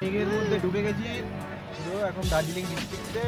মেঘের মধ্যে ঢুকে গেছি পুরো এখন দার্জিলিং ডিস্ট্রিক্টে।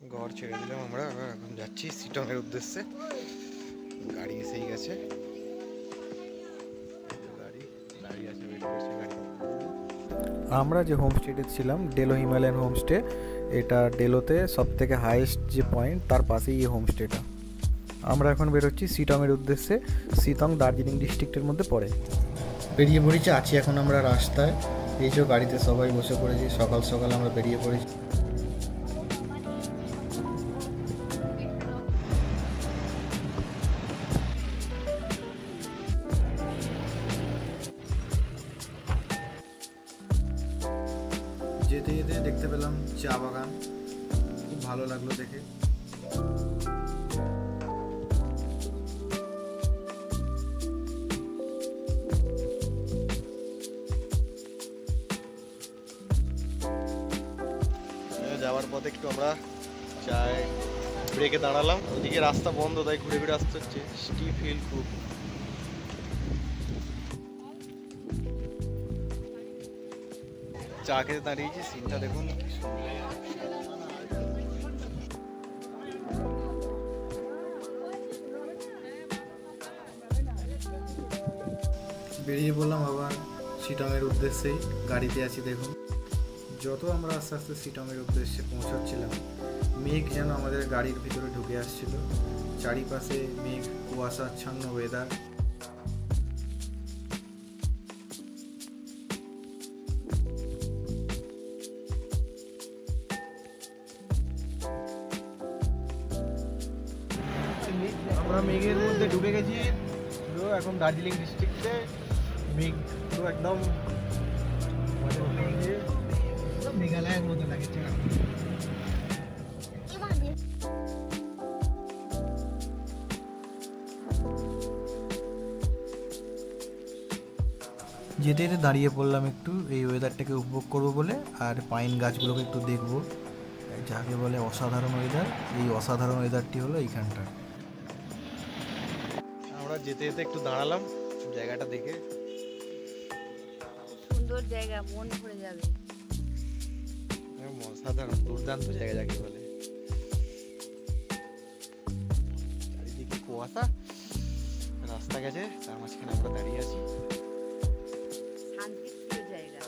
ঘর ছেড়ে দিলাম আমরা, এখন যাচ্ছি শিটংয়ের উদ্দেশ্যে। গাড়ি এসেই গেছে, আমরা যে হোমস্টেতে ছিলাম ডেলো হিমালয়ান হোমস্টে, এটা ডেলোতে সব থেকে হাইয়েস্ট যে পয়েন্ট তার পাশেই এই হোমস্টেটা। আমরা এখন বেরোচ্ছি শিটংয়ের উদ্দেশ্যে। শিটং দার্জিলিং ডিস্ট্রিক্টের মধ্যে পড়ে। বেরিয়ে পড়েছি, আছি এখন আমরা রাস্তায়। এই যে গাড়িতে সবাই বসে পড়েছি, সকাল সকাল আমরা বেরিয়ে পড়েছি। যেতে যেতে দেখতে পেলাম চা বাগান, খুব ভালো লাগলো দেখে। যাওয়ার পথে একটু আমরা চায় ব্রেকে দাঁড়ালাম, ওদিকে রাস্তা বন্ধ, তাই ঘুরে ঘুরে আসতে হচ্ছে। স্টিপ হিল খুব। চা খেতে দাঁড়িয়েছি, সিনটা দেখুন। বেরিয়ে পড়লাম আবার শিটংয়ের উদ্দেশ্যেই, গাড়িতে আছি দেখুন। যত আমরা আস্তে আস্তে শিটংয়ের উদ্দেশ্যে পৌঁছাচ্ছিলাম, মেঘ যেন আমাদের গাড়ির ভিতরে ঢুকে আসছিল। চারিপাশে মেঘ, কুয়াশাচ্ছন্ন ওয়েদার। আমরা মেঘের মধ্যে ঢুকে গেছি পুরো এখন দার্জিলিং ডিস্ট্রিক্টে। মেঘ পুরো একদম মেঘালয়ের মতো লাগছে। যেতে যেতে দাঁড়িয়ে পড়লাম একটু এই ওয়েদারটাকে উপভোগ করবো বলে, আর পাইন গাছগুলোকে একটু দেখবো, যাকে বলে অসাধারণ ওয়েদার। এই অসাধারণ ওয়েদারটি হলো এইখানটা। আমরা যেতে যেতে একটু দাঁড়ালাম জায়গাটা দেখে। সুন্দর জায়গা, মন ভরে যাবে। অসাধারণ দুর্দান্ত জায়গা যাকে বলে। চারিদিকে কুয়াশা, রাস্তা গেছে, তার মাঝখানে আমরা দাঁড়িয়ে আছি। শান্তিপ্রিয় জায়গা।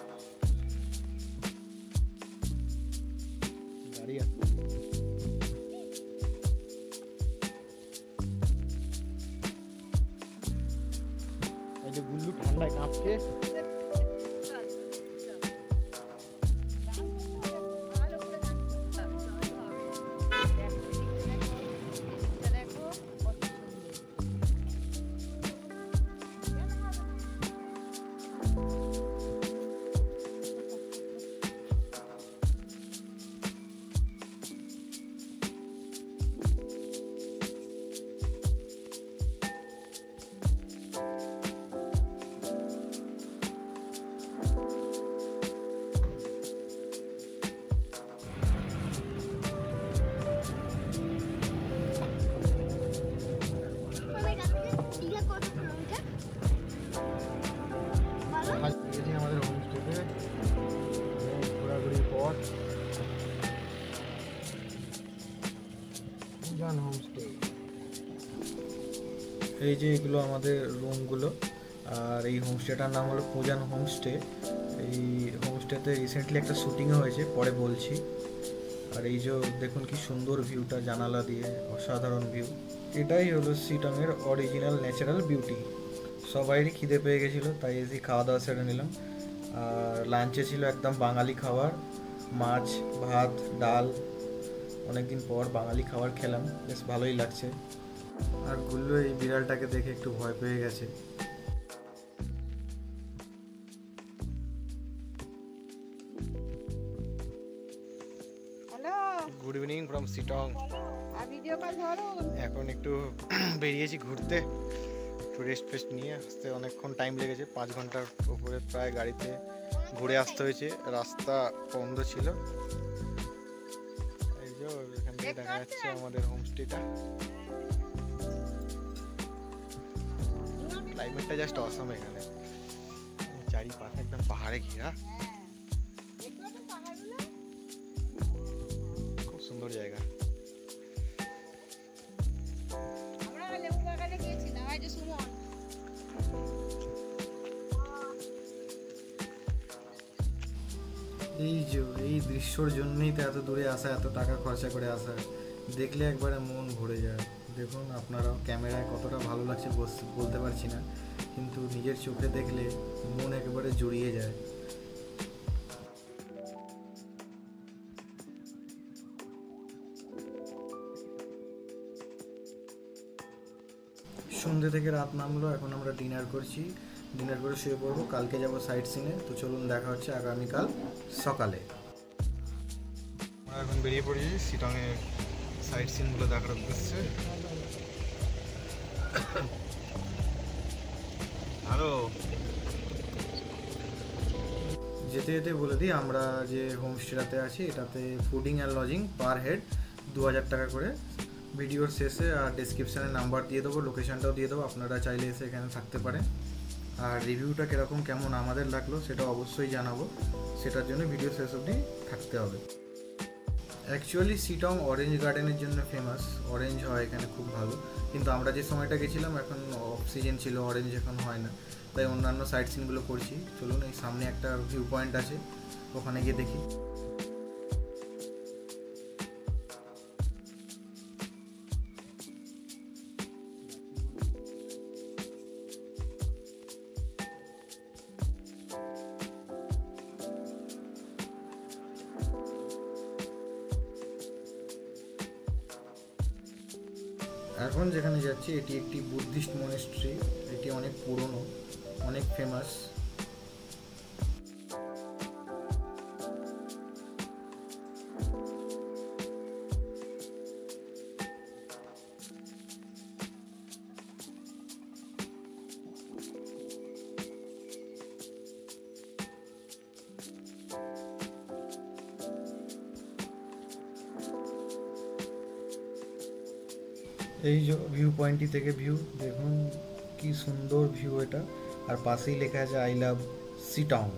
দাঁড়িয়ে আছি। এই যে গুল্লু ঠান্ডায় কাঁপছে। আমাদের হোমস্টেতে ঘোরাঘুরির পর হোমস্টে। এই যে এগুলো আমাদের রুমগুলো, আর এই হোমস্টেটার নাম হলো পূজান হোমস্টে। এই হোমস্টেতে রিসেন্টলি একটা শুটিংও হয়েছে, পরে বলছি। আর এই যে দেখুন কি সুন্দর ভিউটা জানালা দিয়ে, অসাধারণ ভিউ। এটাই হলো শিটংয়ের অরিজিনাল ন্যাচারাল বিউটি। সবাইরই খিদে পেয়ে গেছিলো, তাই এসে খাওয়া দাওয়া সেরে নিলাম। আর লাঞ্চে ছিল একদম বাঙালি খাবার, মাছ, ভাত, ডাল। অনেকদিন পর বাঙালি খাবার খেলাম, বেশ ভালোই লাগছে। আর গুল্লু এই বিড়ালটাকে দেখে একটু ভয় পেয়ে গেছে। Hello, good evening from Sittong. এখন একটু বেরিয়েছি ঘুরতে, একটু রেস্ট ফেস্ট নিয়ে আসতে অনেকক্ষণ টাইম লেগেছে, 5 ঘন্টার উপরে প্রায় গাড়িতে ঘুরে আসতে হয়েছে, রাস্তা বন্ধ ছিল। এই যে এখান থেকে দেখা যাচ্ছে আমাদের হোমস্টেটা। ক্লাইমেটটা জাস্ট অসাম এখানে, চারিপাশে একদম পাহাড়ে ঘেরা, খুব সুন্দর জায়গা। এই যে এই দৃশ্যর জন্যই তো এত দূরে আসা, এত টাকা খরচা করে আসা, দেখলে একবারে মন ভরে যায়। দেখুন আপনারাও, ক্যামেরায় কতটা ভালো লাগছে বলতে পারছি না, কিন্তু নিজের চোখে দেখলে মন একেবারে জুড়িয়ে যায়। সন্ধ্যে থেকে রাত নামলো, এখন আমরা ডিনার করছি, ডিনার করে শুয়ে পড়বো, কালকে যাবো সাইট সিনে। তো চলুন দেখা হচ্ছে আগামীকাল সকালে। আমরা এখন বেরিয়ে পড়েছি শিলংয়ের সাইট সিনগুলো দেখার উদ্দেশ্যে। হ্যালো, যেতে যেতে বলে দিই, আমরা যে হোমস্টেটাতে আছি এটাতে fooding and lodging per head 2000 টাকা করে। ভিডিওর শেষে আর ডেসক্রিপশানে নাম্বার দিয়ে দেবো, লোকেশানটাও দিয়ে দেবো, আপনারা চাইলে এসে এখানে থাকতে পারেন। আর রিভিউটা কীরকম কেমন আমাদের লাগলো সেটা অবশ্যই জানাবো, সেটার জন্য ভিডিও শেষ অবধি থাকতে হবে। অ্যাকচুয়ালি শিলং অরেঞ্জ গার্ডেনের জন্য ফেমাস, অরেঞ্জ হয় এখানে খুব ভালো, কিন্তু আমরা যে সময়টা গেছিলাম এখন অফ সিজন ছিল, অরেঞ্জ এখন হয় না, তাই অন্যান্য সাইট সিনগুলো করছি। চলুন, এই সামনে একটা ভিউ পয়েন্ট আছে, ওখানে গিয়ে দেখি। এখন যেখানে যাচ্ছি এটি একটি বুদ্ধিস্ট মনেস্ট্রি, এটি অনেক পুরনো, অনেক ফেমাস। এই যে ভিউ পয়েন্টটি থেকে ভিউ দেখুন, কি সুন্দর ভিউ এটা, আর পাশেই লেখা আছে আই লাভ শিলং।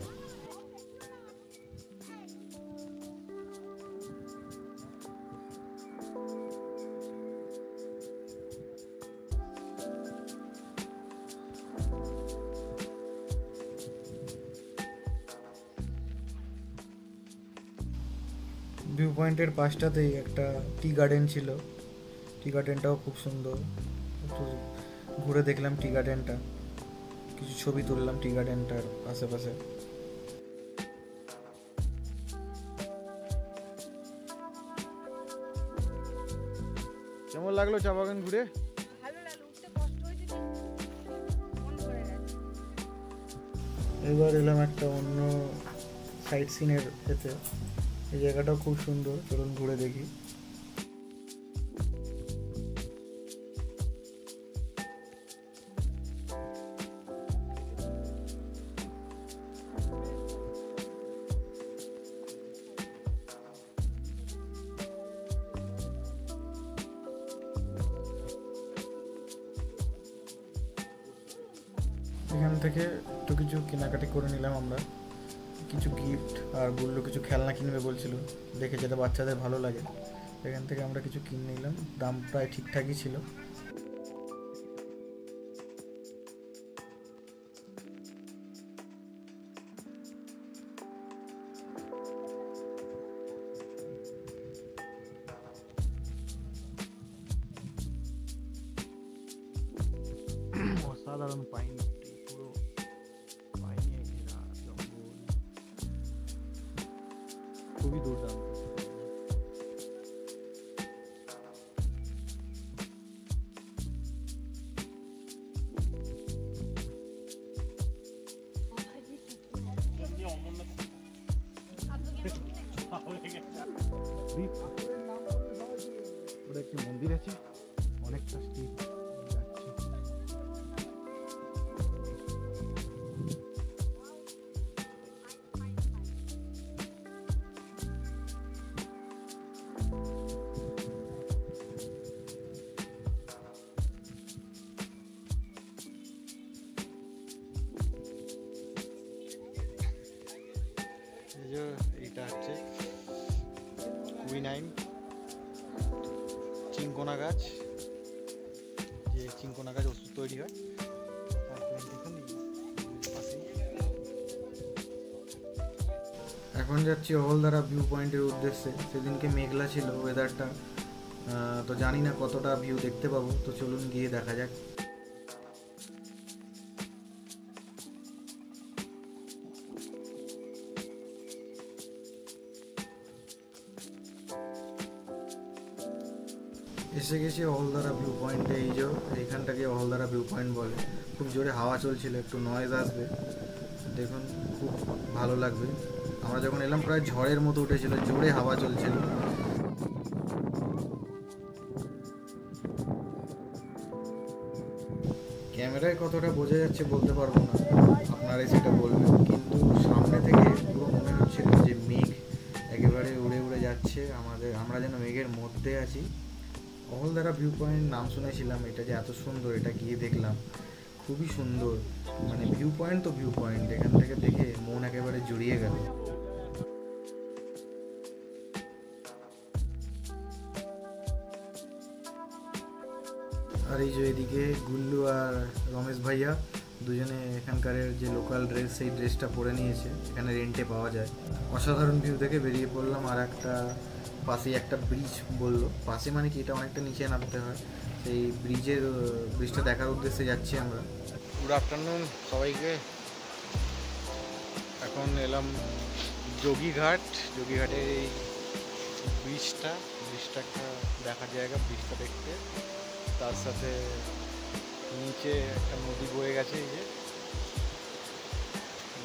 ভিউ পয়েন্টের পাশটাতেই একটা টি গার্ডেন ছিল, টি গার্ডেনটাও খুব সুন্দর, একটু ঘুরে দেখলাম টি গার্ডেনটা, কিছু ছবি তুললাম টি গার্ডেনটার আশেপাশে। কেমন লাগলো চা বাগান ঘুরে? এবার এলাম একটা অন্য সাইট সিনের এতে, এই জায়গাটাও খুব সুন্দর, চলুন ঘুরে দেখি। এখান থেকে একটু কিছু কেনাকাটি করে নিলাম আমরা, কিছু গিফট, আর বললো কিছু খেলনা কিনবে বলছিল, দেখে যেটা বাচ্চাদের ভালো লাগে, এখান থেকে আমরা কিছু কিনে নিলাম, দাম প্রায় ঠিকঠাকই ছিল। অসাধারণ পাইন, পুরো পাইনে ঘেরা জঙ্গল, খুবই দুর্দান্ত। উপরে একটি মন্দির আছে, অনেকটা স্টিপ যাচ্ছে। এইটা হচ্ছে কুইনাইন চিঙ্কোনা গাছ, যে চিঙ্কোনা গাছ ওষুধ তৈরি হয় তার প্ল্যান্টেশন পাশেই। এখন যাচ্ছি অহলদারা ভিউ পয়েন্টের উদ্দেশ্যে। সেদিনকে মেঘলা ছিল ওয়েদারটা, তো জানি না কতটা ভিউ দেখতে পাবো, তো চলুন গিয়ে দেখা যাক। এসে গেছি অহলদারা ভিউ পয়েন্টে। এই যে এইখানটাকে অহলদারা ভিউ পয়েন্ট বলে। খুব জোরে হাওয়া চলছিল, একটু নয়েজ আসবে, দেখুন খুব ভালো লাগবে। আমরা যখন এলাম প্রায় ঝড়ের মতো উঠেছিল, জোরে হাওয়া চলছিল। ক্যামেরায় কতটা বোঝা যাচ্ছে বলতে পারবো না, আপনারাই সেটা বলবেন, কিন্তু সামনে থেকে পুরো মনে হচ্ছিল যে মেঘ একেবারে উড়ে উড়ে যাচ্ছে, আমরা যেন মেঘের মধ্যে আছি। অহলদারা ভিউ পয়েন্ট নাম শুনেছিলাম, এটা যে এত সুন্দর এটা গিয়ে দেখলাম, খুবই সুন্দর। মানে ভিউ পয়েন্ট তো ভিউ পয়েন্ট, এখান থেকে দেখে মন একেবারে জুড়িয়ে গেল। আর এই যে এদিকে গুল্লু আর রমেশ ভাইয়া দুজনে এখানকার যে লোকাল ড্রেস, সেই ড্রেসটা পরে নিয়েছে, এখানে রেন্টে পাওয়া যায়। অসাধারণ ভিউ থেকে বেরিয়ে পড়লাম। আর একটা পাশেই একটা ব্রিজ বললো, পাশে মানে কি এটা অনেকটা নিচে নামতে হয়, সেই ব্রিজটা দেখার উদ্দেশ্যে যাচ্ছি আমরা। গুড আফটারনুন সবাইকে। এখন এলাম যোগীঘাটের এই ব্রিজটা একটা দেখার জায়গা, ব্রিজটা দেখতে। তার সাথে নিচে একটা নদী বয়ে গেছে, এই যে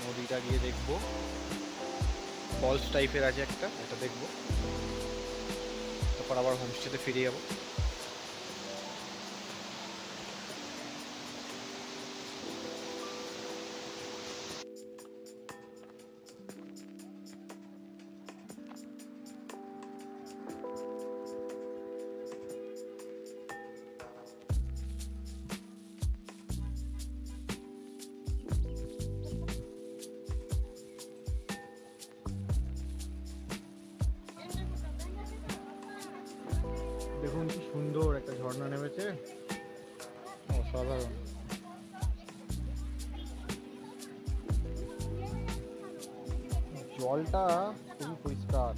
নদীটা গিয়ে দেখবো, ফলস টাইপের আছে একটা, এটা দেখবো, তারপর আবার হোমস্টেতে ফিরে যাবো। দেখুন কি সুন্দর একটা ঝর্ণা নেমেছে, অসাধারণ। জলটা খুবই পরিষ্কার।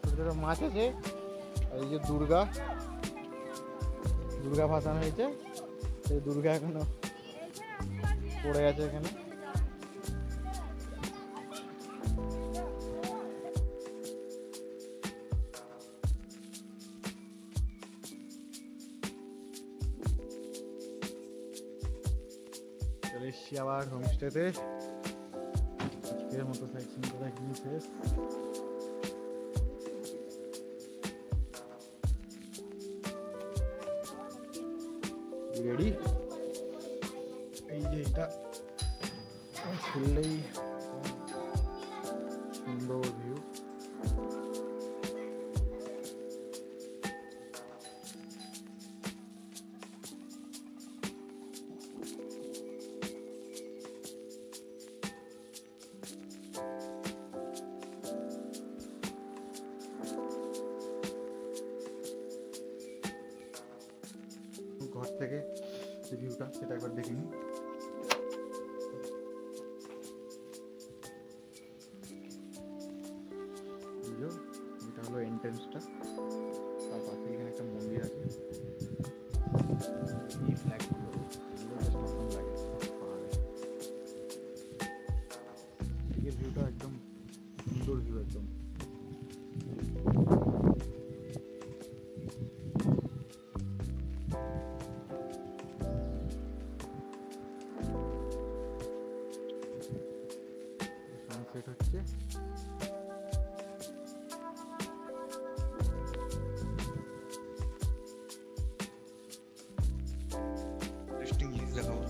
ছোট ছোট মাছ আছে। এই যে দুর্গা ভাসানো হয়েছে, সেই দুর্গা এখনো পড়ে আছে এখানে। চলে এসছি আবার হোমস্টেতে। আজকের মতো সাইট সিন করা এখানে শেষ। রেডি? এই যে এটা খুললেই সুন্দর ভিউ। ঘর থেকে যে ভিউটা সেটা একবার দেখে নিই। এটা হলো এন্ট্রেন্সটা, তার পাশে এখানে একটা মন্দির আছে। এই ফ্ল্যাগগুলো জাস্ট অসম লাগে পাহাড়ে। এদিকের ভিউটা একদম সুন্দর ভিউ একদম। হচ্ছে। ইন্টারেস্টিং জিনিস দেখাবো।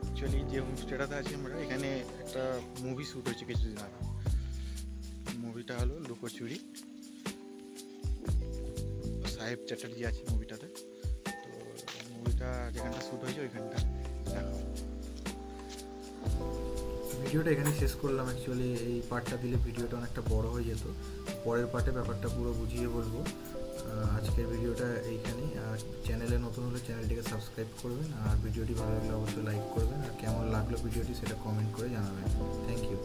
অ্যাকচুয়ালি যে হোমস্টেটাতে আছি আমরা, এখানে একটা মুভি শ্যুট হয়েছে কিছুদিন আগে। মুভিটা হলো লুকোচুরি। সাহেব চ্যাটার্জি আছে মুভিটাতে। তো মুভিটা যেখানটা শ্যুট হয়েছে ওইখানটা দেখাবো। ভিডিওটা এখানে শেষ করলাম। অ্যাকচুয়ালি এই পার্টটা দিলে ভিডিওটা অনেকটা বড় হয়ে যেত। পরের পার্টে ব্যাপারটা পুরো বুঝিয়ে বলবো। আজকের ভিডিওটা এইখানেই। আর চ্যানেলে নতুন হলে চ্যানেলটিকে সাবস্ক্রাইব করবেন, আর ভিডিওটি ভালো লাগলে অবশ্যই লাইক করবেন, আর কেমন লাগলো ভিডিওটি সেটা কমেন্ট করে জানাবেন। Thank you.